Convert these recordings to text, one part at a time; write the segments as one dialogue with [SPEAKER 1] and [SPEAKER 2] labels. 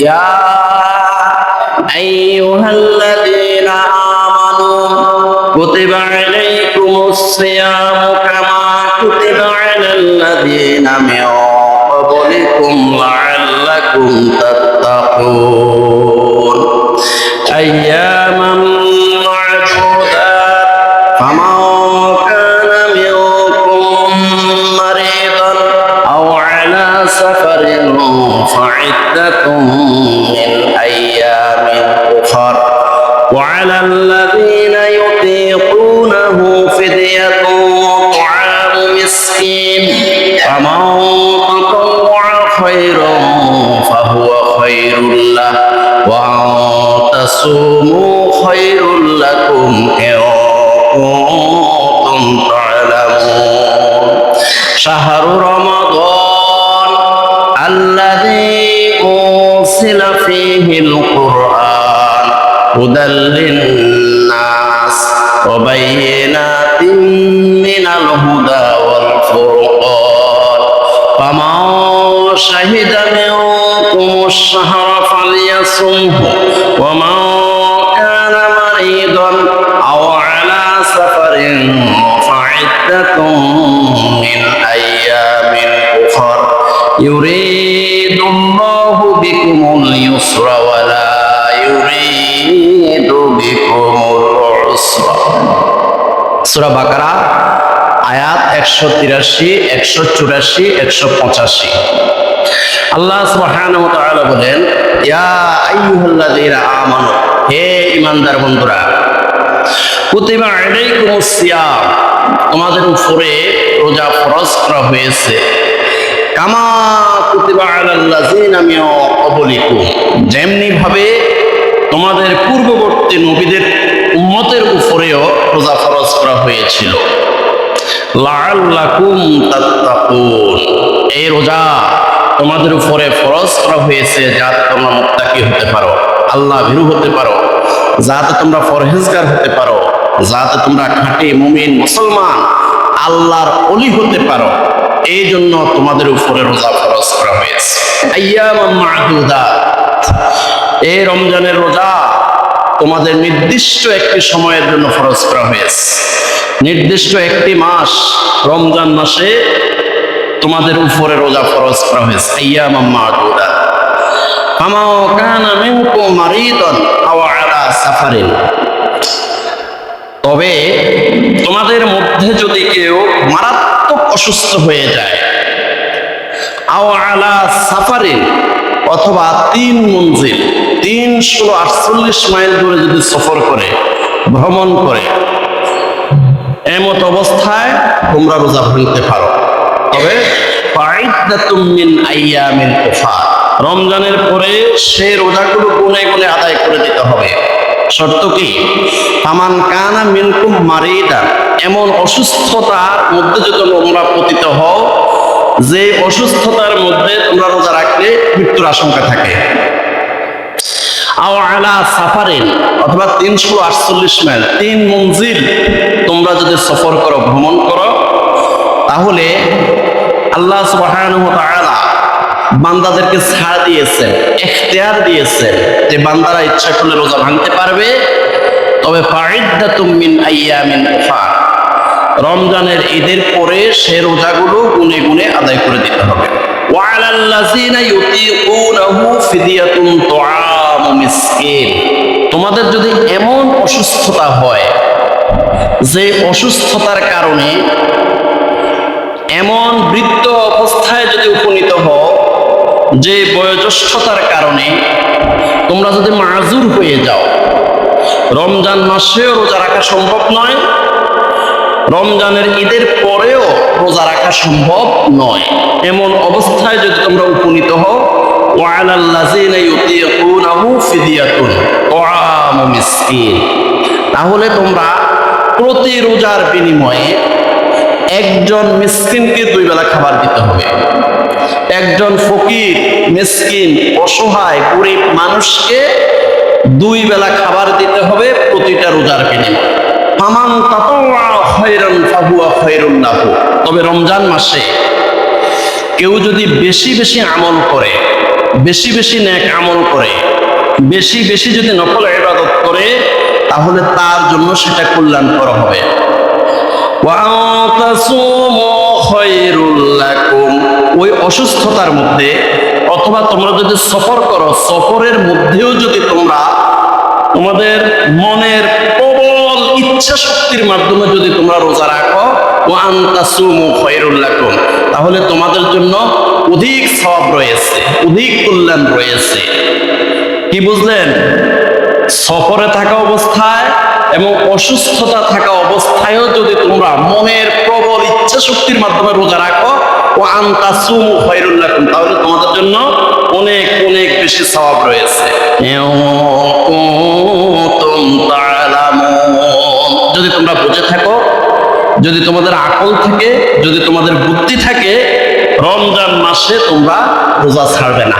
[SPEAKER 1] ইয়া আইয়ুহাল্লাযীনা আমানু কুতিবা আলাইকুমুস সিয়ামু কামা কুতিবা আলাল্লাযীনা মিন ক্বাবলিকুম লাআল্লাকুম তাত্তাকুন আইয়ামান মা'দুদাত ফামান কানা মিনকুম মারিদান আও আলা সাফারিন ফা'iদ্দাতুম মিন আইয়ামিন উখর وعلى الذين يطيقونه فدية طعام مسكين فمن تطوع خيرا فهو خير له وأن تصوموا خير لكم إن كنتم تعلمون شهر رمضان الذي أنزل فيه القرآن هدى للناس وبينات من الهدى والفرقان فمن شهد منكم الشهر فليصمه ومن كان مريضا أو على سفر فعدة من أيام أخر يريد الله بكم اليسر ولا يريد بكم العسر সূরা বাকারা আয়াত 183 184 185 আল্লাহ সুবহানাহু ওয়া তাআলা বলেন ইয়া আইয়ুহাল্লাযীনা আমানু হে ঈমানদার বন্ধুরা কুতিবা আলাইকুমুস সিয়াম তোমাদের উপরে রোজা ফরজ করা হয়েছে কামা কুতিবা আলাল্লাযীনা মিন ক্বাবলিকুম যেমনি ভাবে তোমাদের পূর্ববর্তী নবীদের উম্মতের উপরেও রোজা ফরজ করা হয়েছিল লাআল্লাকুম তাত্তাকুন এই রোজা তোমাদের উপরে ফরজ করা হয়েছে যাতে তোমরা মুত্তাকি হতে পারো আল্লাহ ভীরু হতে পারো যাতে তোমরা পরহেজগার হতে পারো যাতে তোমরা খাঁটি মুমিন মুসলমান আল্লাহর ওলি হতে পারো এই জন্য তোমাদের উপরে রোজা ফরজ করা হয়েছে আইয়ামান মা'দুদাত এই রমজানের রোজা তোমাদের নির্দিষ্ট একটি সময়ের জন্য ফরজ করা হয়েছে নির্দিষ্ট একটি মাস রমজান মাসে তোমাদের উপরে রোজা ফরজ করা হয়েছে আইয়ামান মা'দুদাত ফামা কানা মিনকুম মারিদান আও আলা সাফারিন তবে তোমাদের মধ্যে যদি কেউ মারাত্মক অসুস্থ হয়ে যায় আও আলা সাফারিন অথবা 3 মঞ্জিল 348 মাইল দূরে যদি সফর করে ভ্রমণ করে এমত অবস্থায় তোমরা রোজা ভাঙতে পারো তবে ফা'iদ্দাতুম মিন আইয়ামিন উখর রমজানের পরে সেই রোজাগুলো গুনে গুনে আদায় করে দিতে হবে শর্ত কি ফামান কানা মিনকুম মারিদা এমন অসুস্থতার মধ্যে যদি তোমরা পতিত হও যে অসুস্থতার মধ্যে তোমরা রোজা রাখলে মৃত্যুর আশঙ্কা থাকে আও আলা সাফারিন অথবা 348 মাইল 3 মঞ্জিল তোমরা যদি সফর করো ভ্রমণ করো তাহলে আল্লাহ সুবহানাহু ওয়া তাআলা বান্দাদেরকে ছাড় দিয়েছেন ইখতিয়ার দিয়েছেন যে বান্দারা ইচ্ছা করলে রোজা ভাঙতে পারবে তবে ফা'iদ্দাতুম মিন আইয়ামিন উখর রমজানের ঈদের পরে সে রোজাগুলো গুনে গুনে আদায় করে দিতে হবে ওয়া আলাল্লাযীনা ইউতিকুনাহু ফিদিয়াতুন তুআমু মিসকিন তোমাদের যদি এমন অসুস্থতা হয় যে অসুস্থতার কারণে এমন বৃদ্ধ অবস্থায় যদি উপনীত হও যে বয়োজ্যেষ্ঠতার কারণে তোমরা যদি মাযুর হয়ে যাও রমজান মাসেও রোজা রাখা সম্ভব নয় রমজানের ঈদের পরেও রোজা রাখা সম্ভব নয় এমন অবস্থায় যদি তোমরা উপনীত হও ওয়া আলাল্লাযীনা ইউতিকুনাহু ফিদিয়াতুন তুআমু মিসকিন তাহলে তোমরা প্রতি রোজার বিনিময়ে একজন মিসকিনকে 2 বেলা খাবার দিতে হবে একজন ফকির মিসকিন অসহায় গরিব মানুষকে 2 বেলা খাবার দিতে হবে প্রতিটা রোজার বিনিময়ে ফামান তাতাওয়া খায়রান ফাহুয়া খায়রুন লাহু তবে রমজান মাসে কেউ যদি বেশি বেশি আমল করে বেশি বেশি নেক আমল করে, বেশি বেশি যদি নফল ইবাদত করে, তাহলে তার জন্য সেটা কল্যাণকর হবে। ওয়া তাসুমু খায়রুল লাকুম, ওই অসুস্থতার মধ্যে অথবা তোমরা যদি সফর করো, সফরের মধ্যেও যদি তোমরা তোমাদের মনের প্রবল ইচ্ছা শক্তির মাধ্যমে যদি তোমরা রোজা রাখো, ওয়া তাসুমু খায়রুল লাকুম, তাহলে তোমাদের জন্য অধিক সওয়াব রয়েছে, অধিক কল্যাণ রয়েছে। কি বুঝলেন? সফরে থাকা অবস্থায় এবং অসুস্থতা থাকা অবস্থায়ও যদি তোমরা মনের প্রবল ইচ্ছা শক্তির মাধ্যমে রোজা রাখো, ওয়া তাসুমু খায়রুল লাকুম, তাহলে তোমাদের জন্য অনেক অনেক বেশি সওয়াব রয়েছে। যদি তোমরা বুঝে থাকো, যদি তোমাদের আকল থাকে, যদি তোমাদের বুদ্ধি থাকে, রমজান মাসে তোমরা রোজা ছাড়বে না।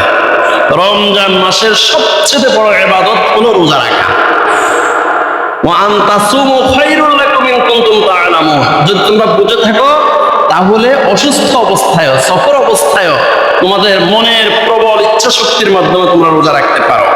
[SPEAKER 1] রমজান মাসের সবচেয়ে বড় ইবাদত হলো রোজা রাখা। ওয়া তাসুমু খায়রুল লাকুম ইন কুনতুম তা'লামুন, যদি তোমরা বুঝে থাকো, তাহলে অসুস্থ অবস্থায়, সফর অবস্থায় তোমাদের মনের প্রবল ইচ্ছা শক্তির মাধ্যমে তোমরা রোজা রাখতে পারো।